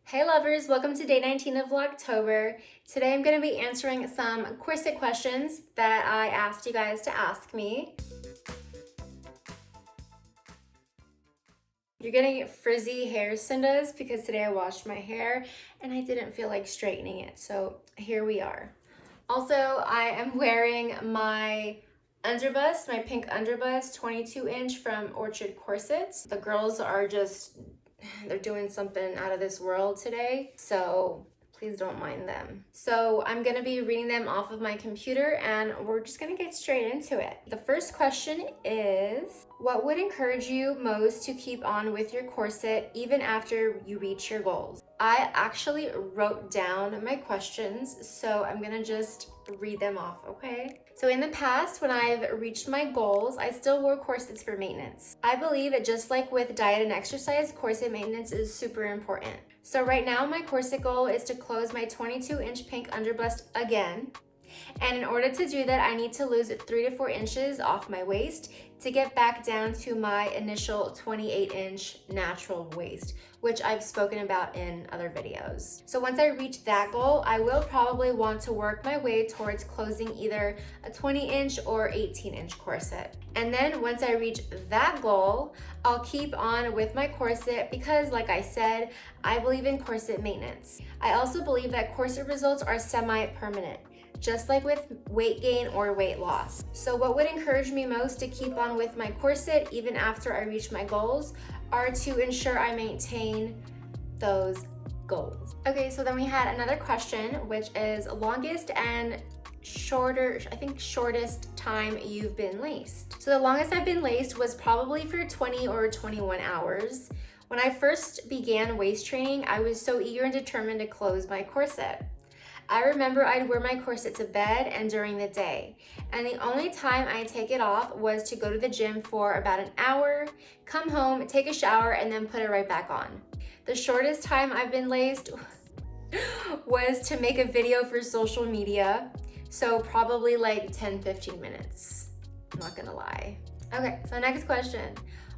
Hey lovers, welcome to day 19 of Vlogtober. Today I'm going to be answering some corset questions that I asked you guys to ask me. You're getting frizzy hair, Cindas, because today I washed my hair and I didn't feel like straightening it, so here we are. Also, I am wearing my underbust, my pink underbust 22-inch from Orchard Corset. The girls are they're doing something out of this world today, so please don't mind them. So I'm gonna be reading them off of my computer and we're just gonna get straight into it. The first question is, what would encourage you most to keep on with your corset even after you reach your goals? I actually wrote down my questions, so I'm gonna just read them off, okay? So in the past, when I've reached my goals, I still wore corsets for maintenance. I believe that just like with diet and exercise, corset maintenance is super important. So right now, my corset goal is to close my 22-inch pink underbust again. And in order to do that, I need to lose 3 to 4 inches off my waist to get back down to my initial 28-inch natural waist, which I've spoken about in other videos. So once I reach that goal, I will probably want to work my way towards closing either a 20-inch or 18-inch corset. And then once I reach that goal, I'll keep on with my corset because, like I said, I believe in corset maintenance. I also believe that corset results are semi-permanent, just like with weight gain or weight loss. So what would encourage me most to keep on with my corset even after I reach my goals are to ensure I maintain those goals. Okay, so then we had another question, which is longest and shortest time you've been laced. So the longest I've been laced was probably for 20 or 21 hours. When I first began waist training, I was so eager and determined to close my corset. I remember I'd wear my corset to bed and during the day, and the only time I'd take it off was to go to the gym for about an hour, come home, take a shower, and then put it right back on. The shortest time I've been laced was to make a video for social media, so probably like 10-15 minutes. I'm not gonna lie. Okay, so next question.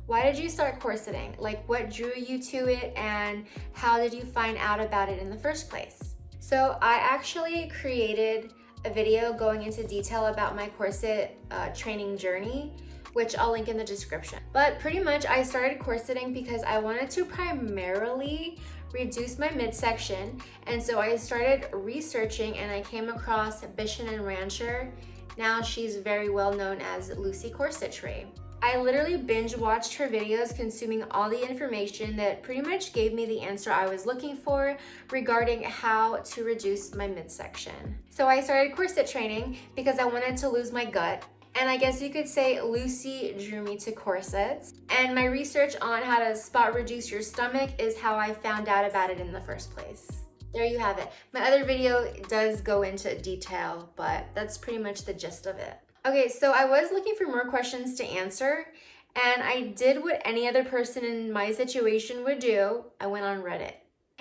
Why did you start corseting? Like, what drew you to it, and how did you find out about it in the first place? So I actually created a video going into detail about my corset training journey, which I'll link in the description. But pretty much I started corseting because I wanted to primarily reduce my midsection, and so I started researching and I came across Bishan and Rancher. Now she's very well known as Lucy Corsetry. I literally binge watched her videos, consuming all the information that pretty much gave me the answer I was looking for regarding how to reduce my midsection. So I started corset training because I wanted to lose my gut. And I guess you could say Lucy drew me to corsets. And my research on how to spot reduce your stomach is how I found out about it in the first place. There you have it. My other video does go into detail, but that's pretty much the gist of it. Okay, so I was looking for more questions to answer, and I did what any other person in my situation would do. I went on Reddit.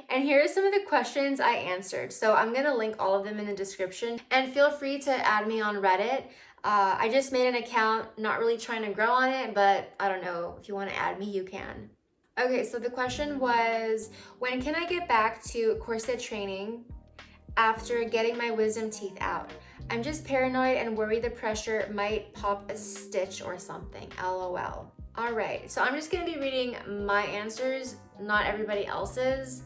And here are some of the questions I answered. So I'm gonna link all of them in the description, and feel free to add me on Reddit. I just made an account, not really trying to grow on it, but I don't know, if you wanna add me, you can. Okay, so the question was, when can I get back to corset training after getting my wisdom teeth out? I'm just paranoid and worried the pressure might pop a stitch or something, LOL. All right, so I'm just gonna be reading my answers, not everybody else's.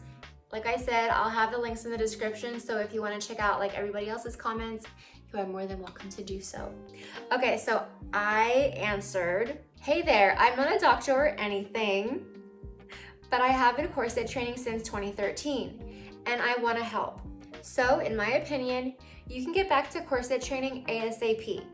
Like I said, I'll have the links in the description, so if you wanna check out like everybody else's comments, you are more than welcome to do so. Okay, so I answered, hey there, I'm not a doctor or anything, but I have been corset training since 2013, and I wanna help. So, in my opinion, you can get back to corset training ASAP.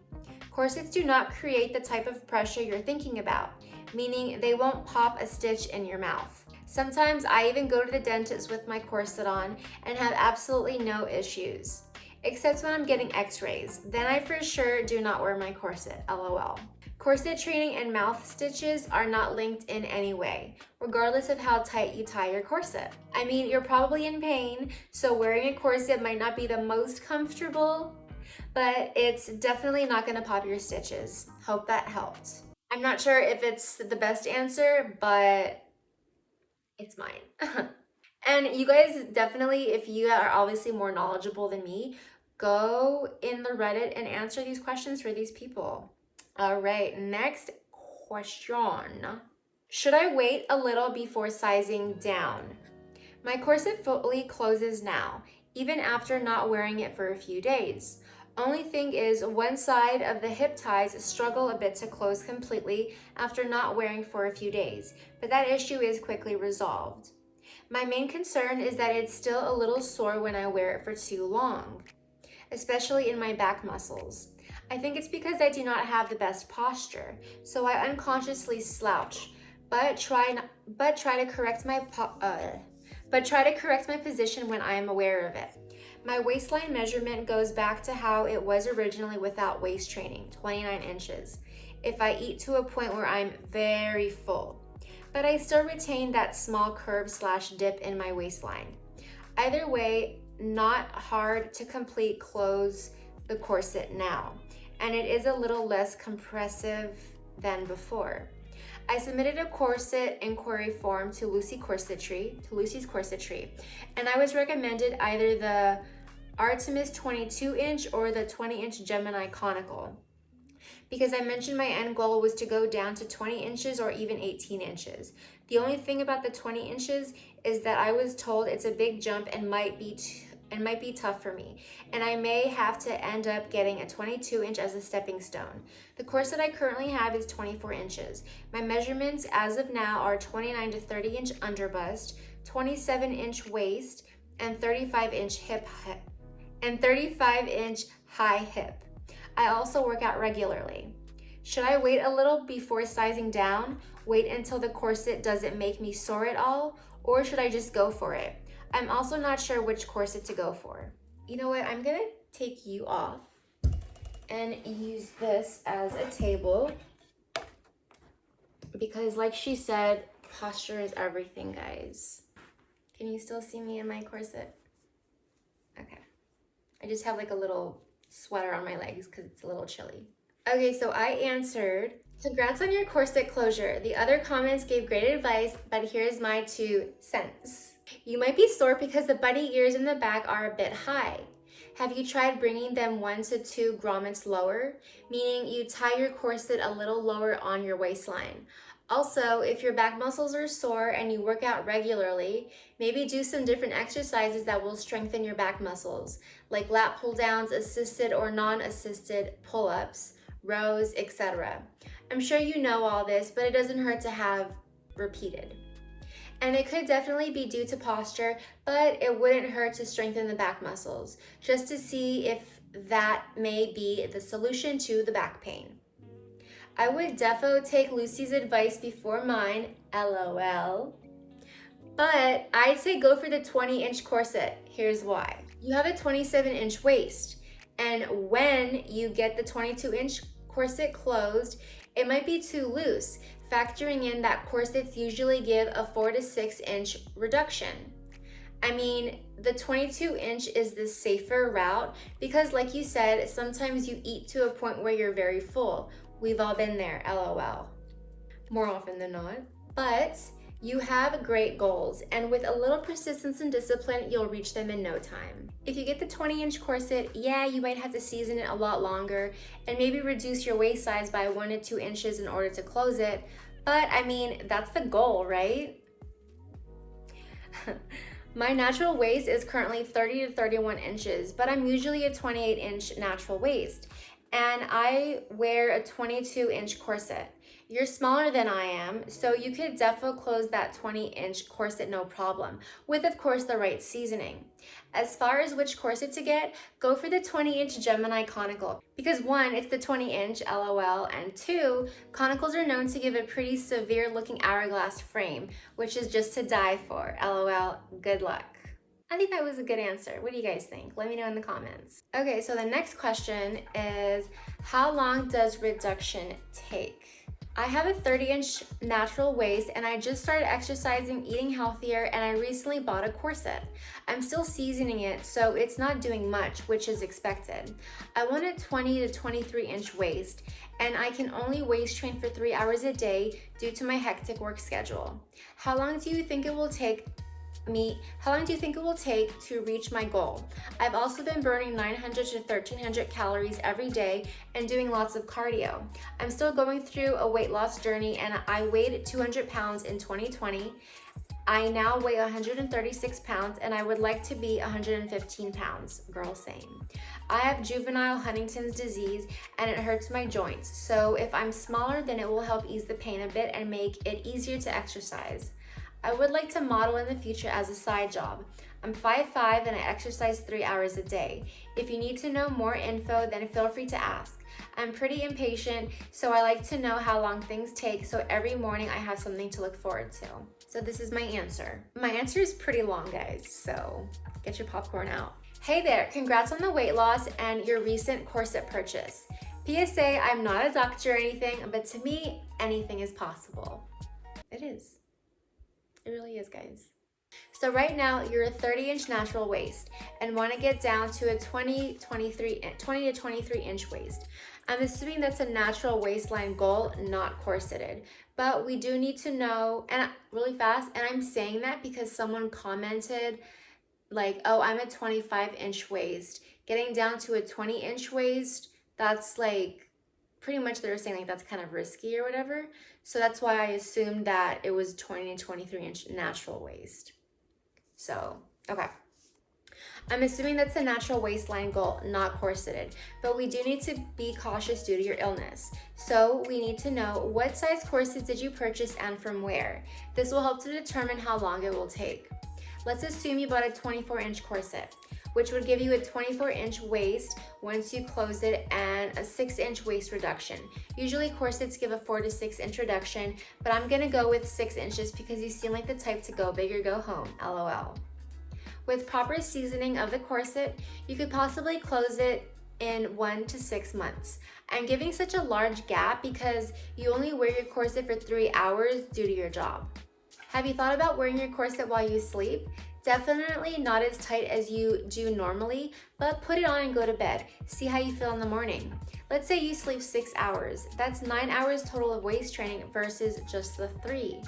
Corsets do not create the type of pressure you're thinking about, meaning they won't pop a stitch in your mouth. Sometimes I even go to the dentist with my corset on and have absolutely no issues, except when I'm getting x-rays. Then I for sure do not wear my corset, LOL. Corset training and mouth stitches are not linked in any way, regardless of how tight you tie your corset. I mean, you're probably in pain, so wearing a corset might not be the most comfortable, but it's definitely not gonna pop your stitches. Hope that helped. I'm not sure if it's the best answer, but it's mine. And you guys definitely, if you are obviously more knowledgeable than me, go in the Reddit and answer these questions for these people. All right, next question. Should I wait a little before sizing down? My corset fully closes now, even after not wearing it for a few days. Only thing is, one side of the hip ties struggle a bit to close completely after not wearing for a few days, but that issue is quickly resolved. My main concern is that it's still a little sore when I wear it for too long, especially in my back muscles. I think it's because I do not have the best posture, so I unconsciously slouch, but try to correct my position when I am aware of it. My waistline measurement goes back to how it was originally without waist training, 29 inches, if I eat to a point where I'm very full. But I still retain that small curve/dip in my waistline. Either way, not hard to complete close the corset now, and it is a little less compressive than before. I submitted a corset inquiry form to Lucy's Corsetry, and I was recommended either the Artemis 22-inch or the 20-inch Gemini conical, because I mentioned my end goal was to go down to 20 inches or even 18 inches. The only thing about the 20 inches is that I was told it's a big jump and might be tough for me, and I may have to end up getting a 22-inch as a stepping stone. The corset I currently have is 24 inches. My measurements as of now are 29 to 30-inch underbust, 27-inch waist, and 35-inch high hip. I also work out regularly. Should I wait a little before sizing down, wait until the corset doesn't make me sore at all, or should I just go for it? I'm also not sure which corset to go for. You know what, I'm gonna take you off and use this as a table, because like she said, posture is everything, guys. Can you still see me in my corset? Okay. I just have like a little sweater on my legs because it's a little chilly. Okay, so I answered, congrats on your corset closure. The other comments gave great advice, but here's my 2 cents. You might be sore because the bunny ears in the back are a bit high. Have you tried bringing them 1 to 2 grommets lower? Meaning you tie your corset a little lower on your waistline. Also, if your back muscles are sore and you work out regularly, maybe do some different exercises that will strengthen your back muscles, like lat pull downs, assisted or non-assisted pull-ups, rows, etc. I'm sure you know all this, but it doesn't hurt to have repeated. And it could definitely be due to posture, but it wouldn't hurt to strengthen the back muscles, just to see if that may be the solution to the back pain. I would defo take Lucy's advice before mine, LOL. But I'd say go for the 20-inch corset. Here's why. You have a 27-inch waist, and when you get the 22-inch corset closed, it might be too loose, factoring in that corsets usually give a 4 to 6-inch reduction. I mean, the 22-inch is the safer route because, like you said, sometimes you eat to a point where you're very full. We've all been there, LOL. More often than not. But you have great goals, and with a little persistence and discipline, you'll reach them in no time. If you get the 20-inch corset, yeah, you might have to season it a lot longer and maybe reduce your waist size by 1 to 2 inches in order to close it. But I mean, that's the goal, right? My natural waist is currently 30 to 31 inches, but I'm usually a 28-inch natural waist, and I wear a 22-inch corset. You're smaller than I am, so you could definitely close that 20-inch corset no problem, with of course the right seasoning. As far as which corset to get, go for the 20-inch Gemini conical, because 1, it's the 20-inch, LOL, and 2, conicals are known to give a pretty severe looking hourglass frame, which is just to die for, LOL, good luck. I think that was a good answer. What do you guys think? Let me know in the comments. Okay, so the next question is, how long does reduction take? I have a 30-inch natural waist, and I just started exercising, eating healthier, and I recently bought a corset. I'm still seasoning it, so it's not doing much, which is expected. I want a 20 to 23-inch waist, and I can only waist train for 3 hours a day due to my hectic work schedule. How long do you think it will take meet, how long do you think it will take to reach my goal? I've also been burning 900 to 1300 calories every day and doing lots of cardio. I'm still going through a weight loss journey and I weighed 200 pounds in 2020. I now weigh 136 pounds and I would like to be 115 pounds. Girl, same. I have juvenile Huntington's disease and it hurts my joints. So if I'm smaller, then it will help ease the pain a bit and make it easier to exercise. I would like to model in the future as a side job. I'm 5'5" and I exercise 3 hours a day. If you need to know more info, then feel free to ask. I'm pretty impatient, so I like to know how long things take, so every morning I have something to look forward to. So this is my answer. My answer is pretty long, guys, so get your popcorn out. Hey there, congrats on the weight loss and your recent corset purchase. PSA, I'm not a doctor or anything, but to me, anything is possible. It is. It really is, guys. So right now, you're a 30-inch natural waist and want to get down to a 20 to 23-inch waist. I'm assuming that's a natural waistline goal, not corseted. But we do need to know, and really fast, and I'm saying that because someone commented like, oh, I'm a 25-inch waist. Getting down to a 20-inch waist, that's like, pretty much they were saying like that's kind of risky or whatever. So that's why I assumed that it was 20 to 23-inch natural waist. So, okay. I'm assuming that's a natural waistline goal, not corseted, but we do need to be cautious due to your illness. So we need to know what size corset did you purchase and from where. This will help to determine how long it will take. Let's assume you bought a 24-inch corset, which would give you a 24-inch waist once you close it and a 6-inch waist reduction. Usually corsets give a 4 to 6 inch reduction, but I'm gonna go with 6 inches because you seem like the type to go big or go home, LOL. With proper seasoning of the corset, you could possibly close it in 1 to 6 months. I'm giving such a large gap because you only wear your corset for 3 hours due to your job. Have you thought about wearing your corset while you sleep? Definitely not as tight as you do normally, but put it on and go to bed. See how you feel in the morning. Let's say you sleep 6 hours. That's 9 hours total of waist training versus just the 3.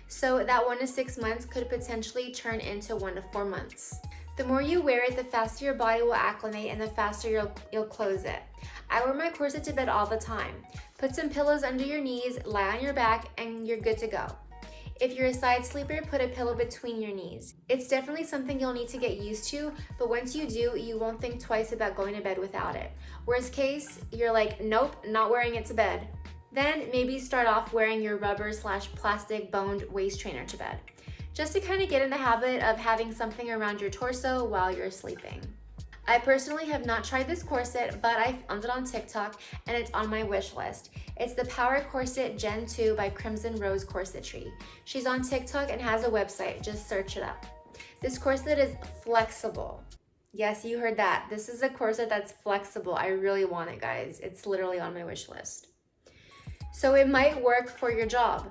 So that 1 to 6 months could potentially turn into 1 to 4 months. The more you wear it, the faster your body will acclimate and the faster you'll close it. I wear my corset to bed all the time. Put some pillows under your knees, lie on your back, and you're good to go. If you're a side sleeper, put a pillow between your knees. It's definitely something you'll need to get used to, but once you do, you won't think twice about going to bed without it. Worst case, you're like, nope, not wearing it to bed. Then maybe start off wearing your rubber/plastic boned waist trainer to bed, just to kind of get in the habit of having something around your torso while you're sleeping. I personally have not tried this corset, but I found it on TikTok and it's on my wish list. It's the Power Corset Gen 2 by Crimson Rose Corsetry. She's on TikTok and has a website, just search it up. This corset is flexible. Yes, you heard that. This is a corset that's flexible. I really want it, guys. It's literally on my wish list. So it might work for your job.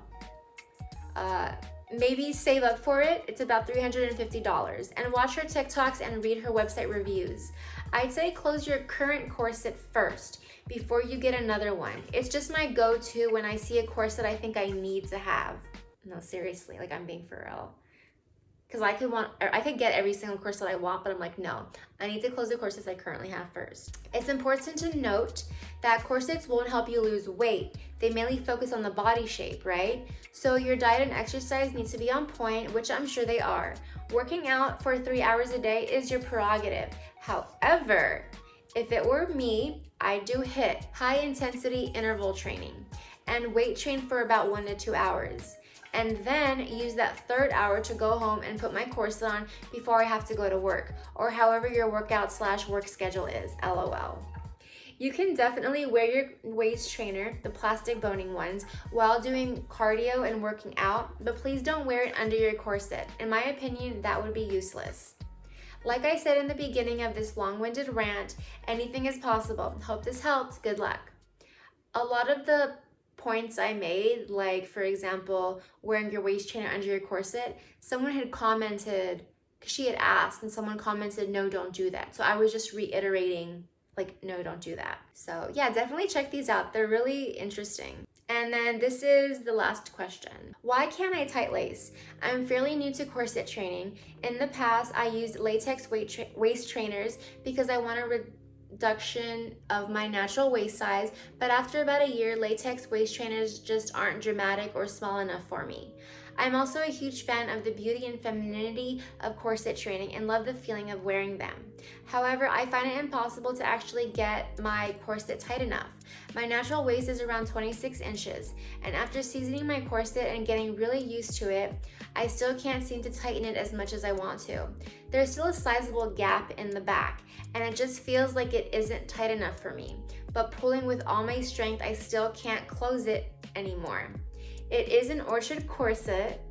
Maybe save up for it. It's about $350. And watch her TikToks and read her website reviews. I'd say close your current corset first before you get another one. It's just my go-to when I see a corset I think I need to have. No, seriously, like I'm being for real. Because I could get every single corset I want, but I'm like, no, I need to close the corsets I currently have first. It's important to note that corsets won't help you lose weight. They mainly focus on the body shape, right? So your diet and exercise needs to be on point, which I'm sure they are. Working out for 3 hours a day is your prerogative. However, if it were me, I do HIIT, high intensity interval training, and weight train for about 1 to 2 hours. And then use that 3rd hour to go home and put my corset on before I have to go to work, or however your workout/work schedule is, LOL. You can definitely wear your waist trainer, the plastic boning ones, while doing cardio and working out, but please don't wear it under your corset. In my opinion, that would be useless. Like I said in the beginning of this long-winded rant, anything is possible. Hope this helped. Good luck. A lot of the points I made, like for example, wearing your waist trainer under your corset, someone had commented, because she had asked, and someone commented, no, don't do that. So I was just reiterating, like, no, don't do that. So yeah, definitely check these out. They're really interesting. And then this is the last question. Why can't I tight lace? I'm fairly new to corset training. In the past, I used latex waist trainers because I want a reduction of my natural waist size, but after about a year, latex waist trainers just aren't dramatic or small enough for me. I'm also a huge fan of the beauty and femininity of corset training and love the feeling of wearing them. However, I find it impossible to actually get my corset tight enough. My natural waist is around 26 inches, and after seasoning my corset and getting really used to it, I still can't seem to tighten it as much as I want to. There's still a sizable gap in the back, and it just feels like it isn't tight enough for me. But pulling with all my strength, I still can't close it anymore. It is an orchard corset,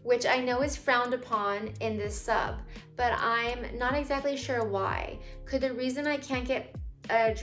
which I know is frowned upon in this sub, but I'm not exactly sure why. Could the reason I can't get a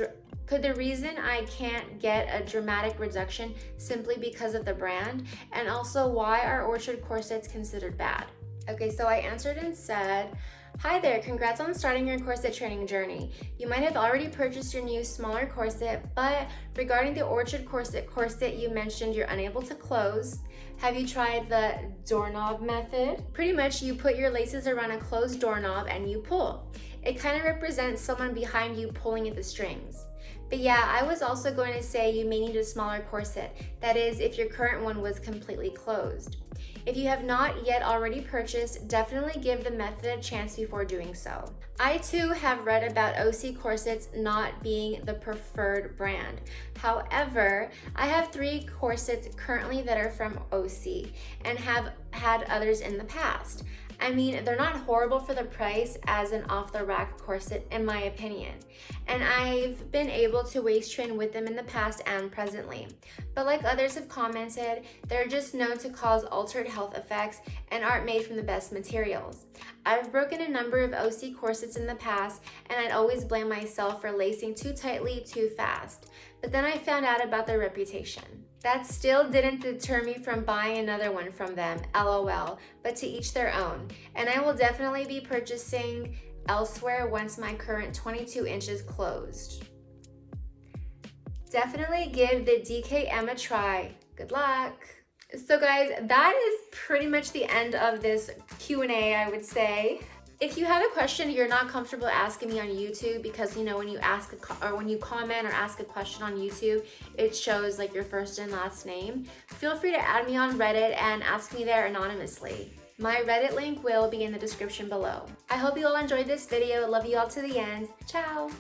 dramatic reduction simply because of the brand? And also, why are orchard corsets considered bad? Okay, so I answered and said, hi there, congrats on starting your corset training journey. You might have already purchased your new smaller corset, but regarding the orchard corset you mentioned you're unable to close. Have you tried the doorknob method? Pretty much you put your laces around a closed doorknob and you pull. It kind of represents someone behind you pulling at the strings. But yeah, I was also going to say you may need a smaller corset. That is, if your current one was completely closed. If you have not yet already purchased, definitely give the method a chance before doing so. I too have read about OC corsets not being the preferred brand. However, I have 3 corsets currently that are from OC and have had others in the past. I mean, they're not horrible for the price as an off-the-rack corset in my opinion, and I've been able to waist train with them in the past and presently. But like others have commented, they're just known to cause altered health effects and aren't made from the best materials. I've broken a number of OC corsets in the past, and I'd always blame myself for lacing too tightly too fast. But then I found out about their reputation. That still didn't deter me from buying another one from them, LOL, but to each their own. And I will definitely be purchasing elsewhere once my current 22 inches closed. Definitely give the DKM a try. Good luck. So guys, that is pretty much the end of this Q&A, I would say. If you have a question you're not comfortable asking me on YouTube, because you know when you comment or ask a question on YouTube, it shows like your first and last name, feel free to add me on Reddit and ask me there anonymously. My Reddit link will be in the description below. I hope you all enjoyed this video. Love you all to the end. Ciao!